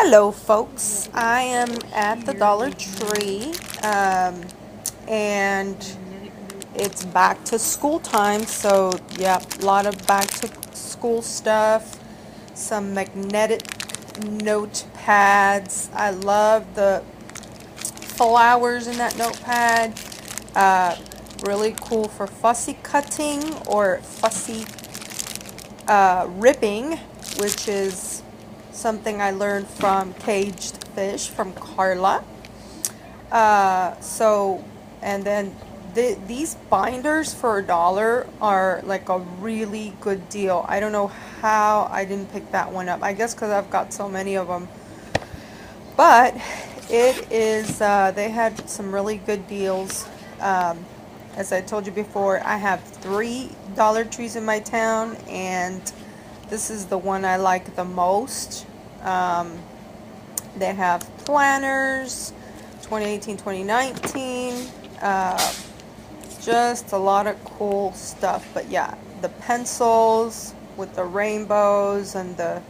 Hello folks, I am at the Dollar Tree and it's back to school time, so yeah, a lot of back to school stuff, some magnetic notepads. I love the flowers in that notepad. Really cool for fussy cutting or fussy ripping, which is something I learned from Caged Fish from Carla. And then these binders for $1 are like a really good deal. I don't know how I didn't pick that one up. I guess because I've got so many of them. But it is, they had some really good deals. As I told you before, I have 3 Dollar Trees in my town, and this is the one I like the most. They have planners, 2018, 2019, just a lot of cool stuff. But yeah, the pencils with the rainbows and the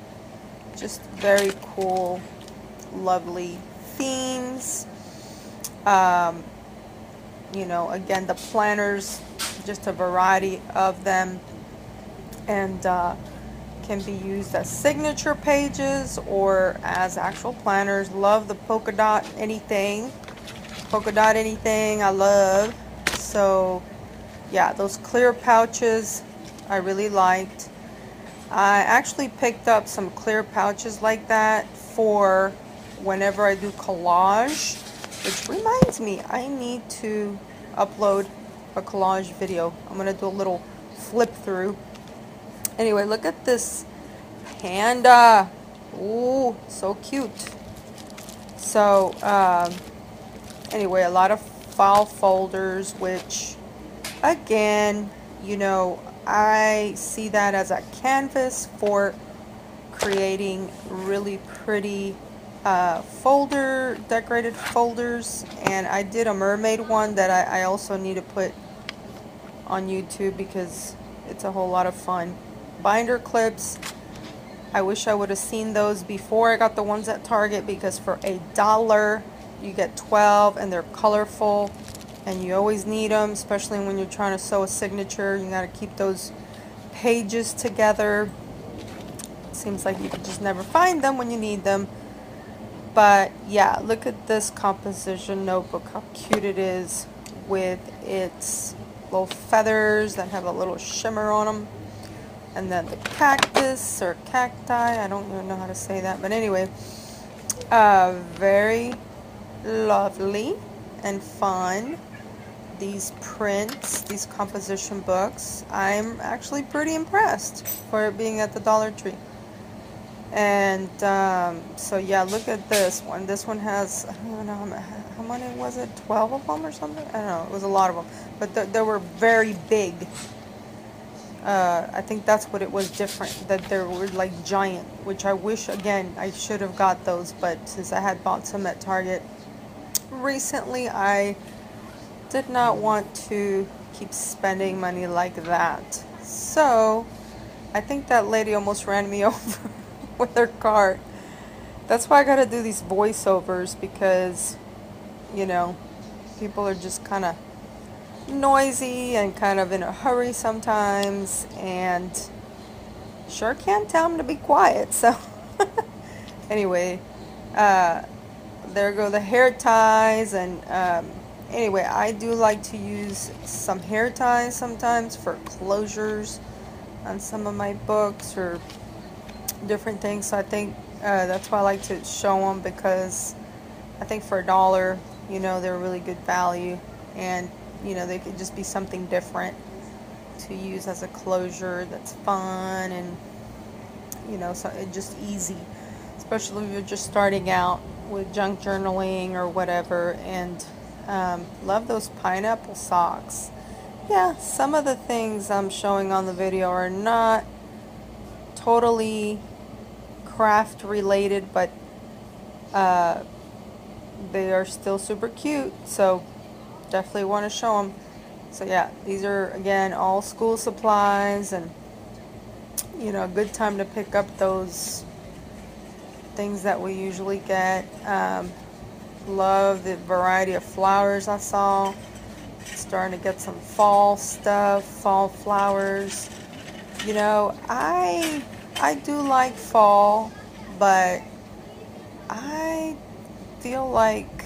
just very cool, lovely themes. You know, again, the planners, just a variety of them, and can be used as signature pages or as actual planners. Love the polka dot anything I love. So yeah, those clear pouches I really liked. I actually picked up some clear pouches like that for whenever I do collage, which reminds me, I need to upload a collage video. I'm gonna do a little flip through. Anyway, look at this panda. Ooh, so cute. So anyway, a lot of file folders, which again, you know, I see that as a canvas for creating really pretty decorated folders. And I did a mermaid one that I also need to put on YouTube because it's a whole lot of fun. Binder clips, I wish I would have seen those before I got the ones at Target, because for $1 you get 12 and they're colorful and you always need them, especially when you're trying to sew a signature. You got to keep those pages together. It seems like you can just never find them when you need them. But yeah, look at this composition notebook, how cute it is with its little feathers that have a little shimmer on them. And then the cactus or cacti, I don't even know how to say that, but anyway, very lovely and fun. These prints, these composition books, I'm actually pretty impressed for it being at the Dollar Tree. And so yeah, look at this one. This one has, I don't know how many was it, 12 of them or something? I don't know, it was a lot of them, but they were very big. I think that's what it was different, that they were like giant, which I wish, again, I should have got those, but since I had bought some at Target recently, I did not want to keep spending money like that. So I think that lady almost ran me over with her cart. That's why I gotta do these voiceovers, because, you know, people are just kind of noisy and kind of in a hurry sometimes, and sure can't tell them to be quiet. So anyway, there go the hair ties. And anyway, I do like to use some hair ties sometimes for closures on some of my books or different things. So I think that's why I like to show them, because I think for $1, you know, they're really good value, and you know, they could just be something different to use as a closure that's fun, and you know, so it's just easy, especially if you're just starting out with junk journaling or whatever. And love those pineapple socks. Yeah, some of the things I'm showing on the video are not totally craft related, but they are still super cute, so definitely want to show them. So yeah, these are again all school supplies, and you know, a good time to pick up those things that we usually get. Love the variety of flowers I saw. Starting to get some fall stuff, fall flowers. You know, I do like fall, but I feel like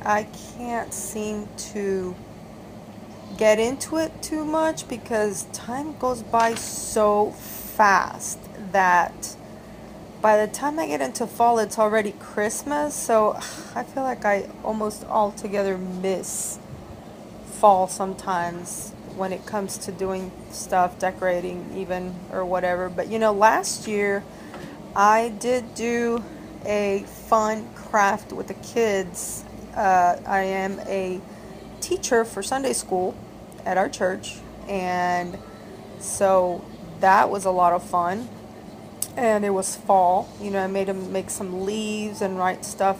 I can't seem to get into it too much because time goes by so fast that by the time I get into fall, it's already Christmas. So I feel like I almost altogether miss fall sometimes when it comes to doing stuff, decorating even, or whatever. But you know, last year I did do a fun craft with the kids. I am a teacher for Sunday school at our church, and so that was a lot of fun. And it was fall. You know, I made them make some leaves and write stuff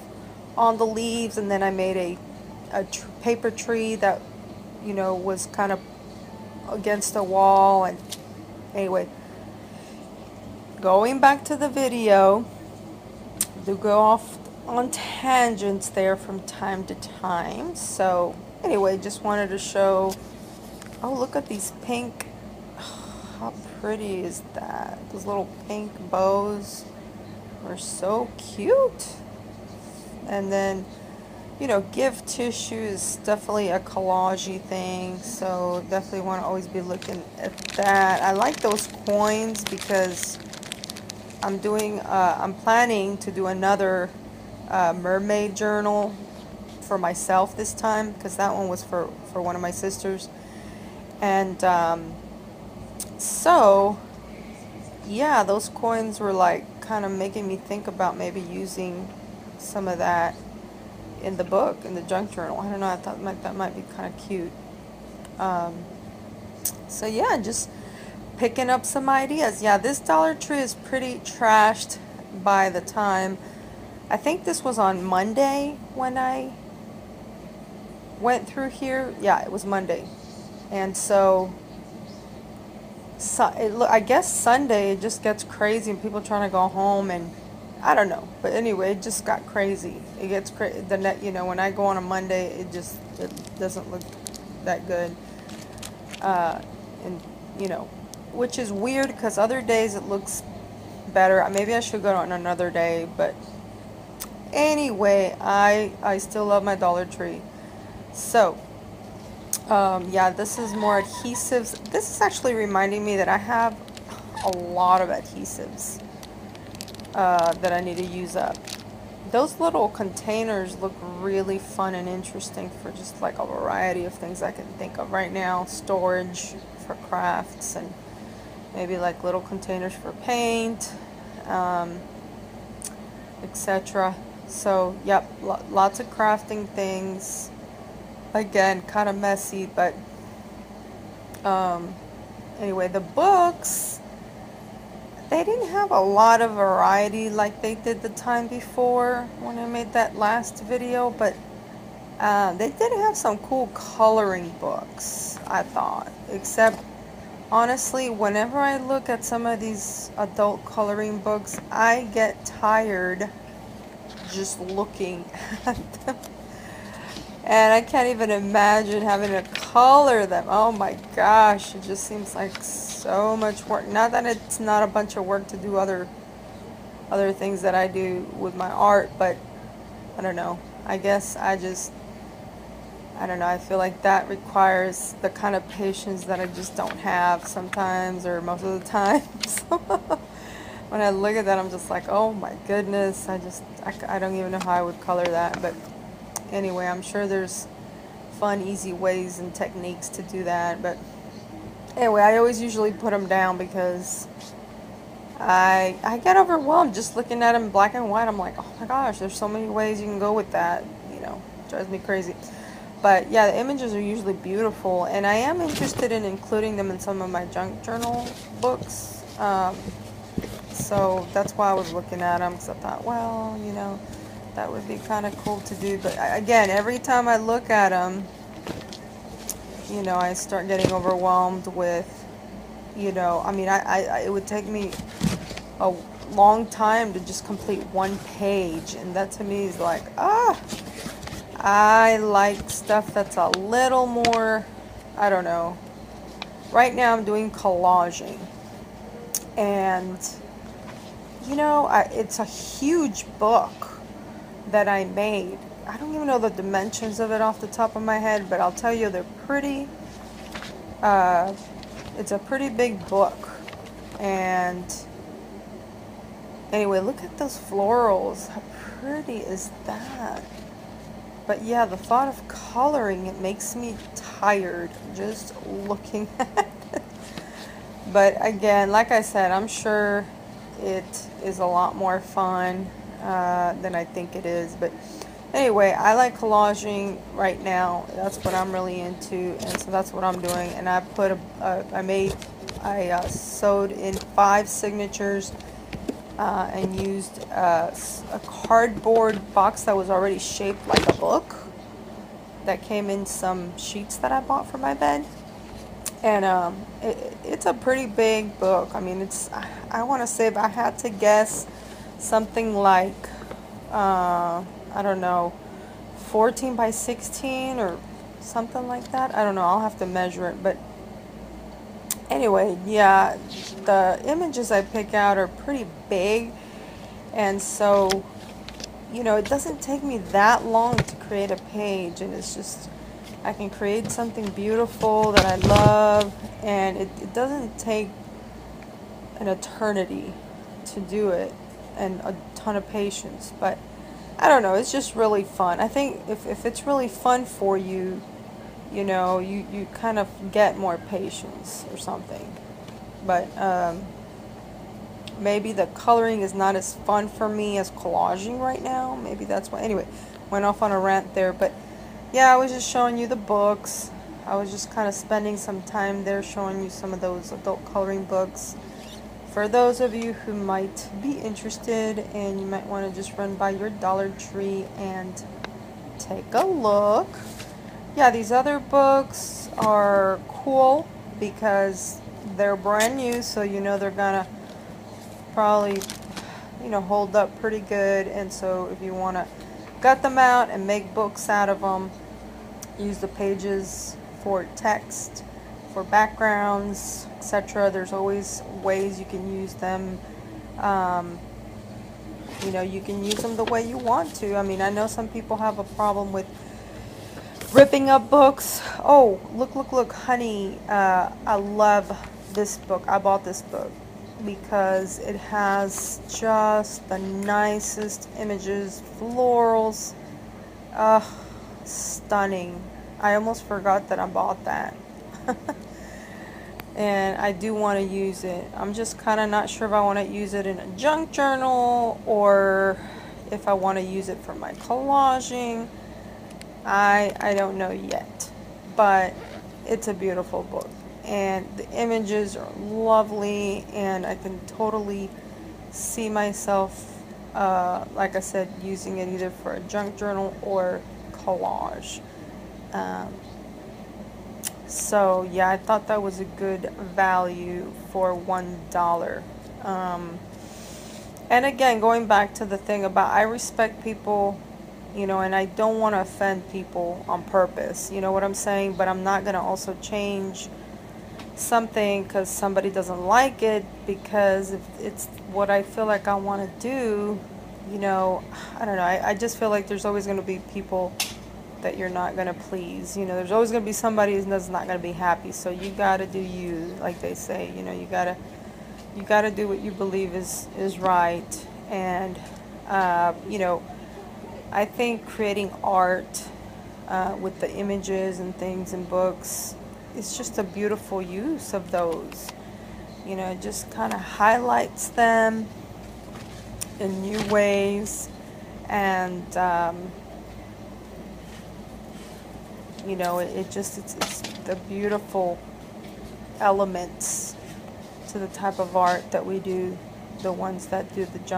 on the leaves, and then I made a paper tree that, you know, was kind of against a wall. And anyway, going back to the video, do go off on tangents there from time to time. So anyway, just wanted to show, oh, look at these pink, how pretty is that? Those little pink bows are so cute. And then, you know, gift tissue is definitely a collage-y thing, so definitely want to always be looking at that. I like those coins because I'm planning to do another mermaid journal for myself this time, because that one was for one of my sisters. And so yeah, those coins were like kind of making me think about maybe using some of that in the book, in the junk journal. I don't know, I thought that might be kind of cute. So yeah, just picking up some ideas. Yeah, this Dollar Tree is pretty trashed by the time, I think this was on Monday when I went through here. Yeah, it was Monday. And so I guess Sunday it just gets crazy and people trying to go home, and I don't know, but anyway, it just got crazy. It gets crazy. You know, when I go on a Monday, it doesn't look that good. And you know, which is weird because other days it looks better. Maybe I should go on another day, but anyway, I still love my Dollar Tree. So yeah, this is more adhesives. This is actually reminding me that I have a lot of adhesives that I need to use up. Those little containers look really fun and interesting for just like a variety of things I can think of right now. Storage for crafts, and maybe like little containers for paint, etc. So yep, lots of crafting things. Again, kind of messy, but anyway, the books, they didn't have a lot of variety like they did the time before when I made that last video, but they did have some cool coloring books, I thought. Except, honestly, whenever I look at some of these adult coloring books, I get tired just looking at them. And I can't even imagine having to color them. Oh my gosh, it just seems like so much work. Not that it's not a bunch of work to do other things that I do with my art, but I don't know. I guess I don't know. I feel like that requires the kind of patience that I just don't have sometimes, or most of the time. So when I look at that, I'm just like, oh my goodness. I don't even know how I would color that, but anyway, I'm sure there's fun, easy ways and techniques to do that. But anyway, I always usually put them down because I get overwhelmed just looking at them black and white. I'm like, oh my gosh, there's so many ways you can go with that. You know, it drives me crazy. But yeah, the images are usually beautiful, and I am interested in including them in some of my junk journal books. So that's why I was looking at them, because I thought, well, you know, that would be kind of cool to do. But again, every time I look at them, you know, I start getting overwhelmed with, you know, I mean, it would take me long time to just complete one page, and that to me is like, I like stuff that's a little more, I don't know. Right now I'm doing collaging, and you know, it's a huge book that I made. I don't even know the dimensions of it off the top of my head, but I'll tell you they're pretty, it's a pretty big book. And anyway, look at those florals. How pretty is that? But yeah, the thought of coloring, it makes me tired just looking at it. But again, like I said, I'm sure it is a lot more fun than I think it is. But anyway, I like collaging right now. That's what I'm really into, and so that's what I'm doing. And I put I sewed in 5 signatures and used a cardboard box that was already shaped like a book that came in some sheets that I bought for my bed. And it's a pretty big book. I mean, I want to say, if I had to guess, something like, I don't know, 14 by 16 or something like that. I don't know. I'll have to measure it. But anyway, yeah, the images I pick out are pretty big. And so, you know, it doesn't take me that long to create a page. And it's just, I can create something beautiful that I love, and it doesn't take an eternity to do it and a ton of patience. But I don't know, it's just really fun. I think if it's really fun for you, you know, you kind of get more patience or something. But maybe the coloring is not as fun for me as collaging right now. Maybe that's why. Anyway, went off on a rant there, but yeah, I was just showing you the books. I was just kind of spending some time there showing you some of those adult coloring books. For those of you who might be interested, and you might want to just run by your Dollar Tree and take a look. Yeah, these other books are cool because they're brand new, so you know they're gonna probably, you know, hold up pretty good. And so if you want to gut them out and make books out of them, use the pages for text, for backgrounds, etc. There's always ways you can use them. You know, you can use them the way you want to. I mean, I know some people have a problem with ripping up books. Oh, look, honey. I love this book. I bought this book because it has just the nicest images, florals. Stunning. I almost forgot that I bought that. And I do want to use it. I'm just kind of not sure if I want to use it in a junk journal or if I want to use it for my collaging. I don't know yet, but it's a beautiful book, and the images are lovely, and I can totally see myself, like I said, using it either for a junk journal or collage. So yeah, I thought that was a good value for $1. And again, going back to the thing about, I respect people, you know, and I don't want to offend people on purpose, you know what I'm saying? But I'm not going to also change something because somebody doesn't like it, because if it's what I feel like I want to do, you know, I don't know. I just feel like there's always going to be people that you're not going to please. You know, there's always going to be somebody that's not going to be happy. So you got to do you, like they say. You know, you got to do what you believe is right. And you know, I think creating art with the images and things in books, it's just a beautiful use of those. You know, it just kind of highlights them in new ways, and you know, it's the beautiful elements to the type of art that we do, the ones that do the jump.